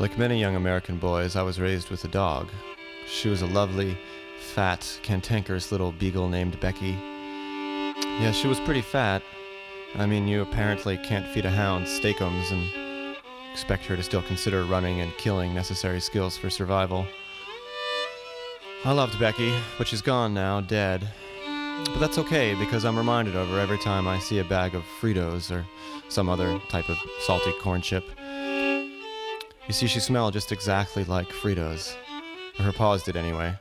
Like many young American boys, I was raised with a dog. She was a lovely, fat, cantankerous little beagle named Becky. Yeah, she was pretty fat. I mean, you apparently can't feed a hound steakums and expect her to still consider running and killing necessary skills for survival. I loved Becky, but she's gone now, dead. But that's okay, because I'm reminded of her every time I see a bag of Fritos or some other type of salty corn chip. You see, she smelled just exactly like Fritos. Or her paws did anyway.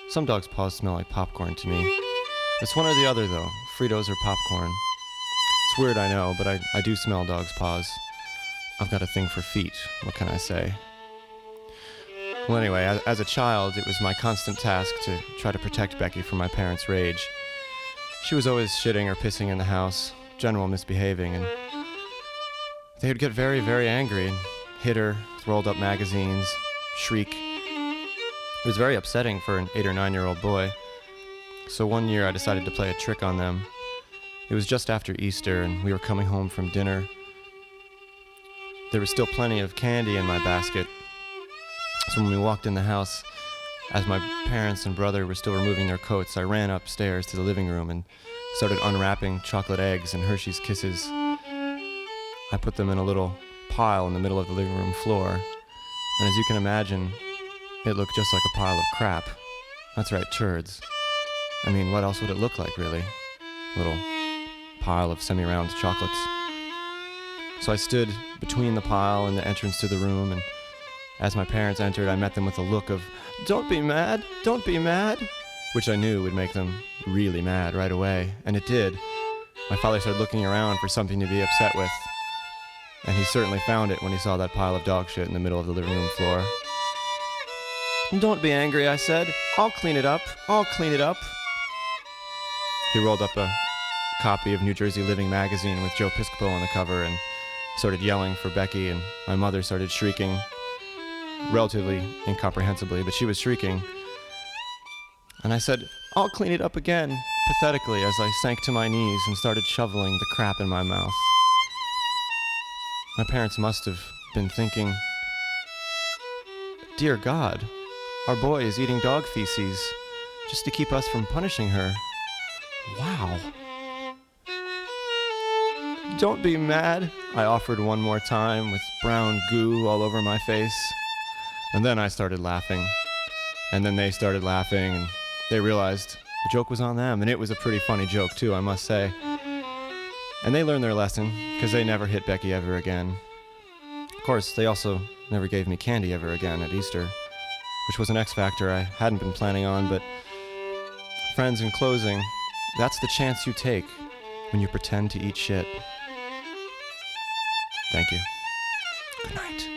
Some dogs' paws smell like popcorn to me. It's one or the other, though, Fritos or popcorn. It's weird, I know, but I do smell dogs' paws. I've got a thing for feet, what can I say? Well, anyway, as a child, it was my constant task to try to protect Becky from my parents' rage. She was always shitting or pissing in the house, general misbehaving, and they would get very, very angry and hit her, rolled up magazines, shriek. It was very upsetting for an 8 or 9-year-old boy. So one year I decided to play a trick on them. It was just after Easter and we were coming home from dinner. There was still plenty of candy in my basket. So when we walked in the house, as my parents and brother were still removing their coats, I ran upstairs to the living room and started unwrapping chocolate eggs and Hershey's Kisses. I put them in a little pile in the middle of the living room floor, and as you can imagine, it looked just like a pile of crap. That's right, turds. I mean, what else would it look like, really? A little pile of semi-round chocolates. So I stood between the pile and the entrance to the room, and as my parents entered, I met them with a look of, "Don't be mad, don't be mad," which I knew would make them really mad right away, and it did. My father started looking around for something to be upset with, and he certainly found it when he saw that pile of dog shit in the middle of the living room floor. "Don't be angry," I said. "I'll clean it up. I'll clean it up." He rolled up a copy of New Jersey Living magazine with Joe Piscopo on the cover and started yelling for Becky, and my mother started shrieking, relatively incomprehensibly, but she was shrieking. And I said, "I'll clean it up again," pathetically, as I sank to my knees and started shoveling the crap in my mouth. My parents must have been thinking, "Dear God, our boy is eating dog feces just to keep us from punishing her. Wow." "Don't be mad," I offered one more time with brown goo all over my face. And then I started laughing. And then they started laughing, and they realized the joke was on them. And it was a pretty funny joke, too, I must say. And they learned their lesson, because they never hit Becky ever again. Of course, they also never gave me candy ever again at Easter, which was an X factor I hadn't been planning on, but friends, in closing, that's the chance you take when you pretend to eat shit. Thank you. Good night.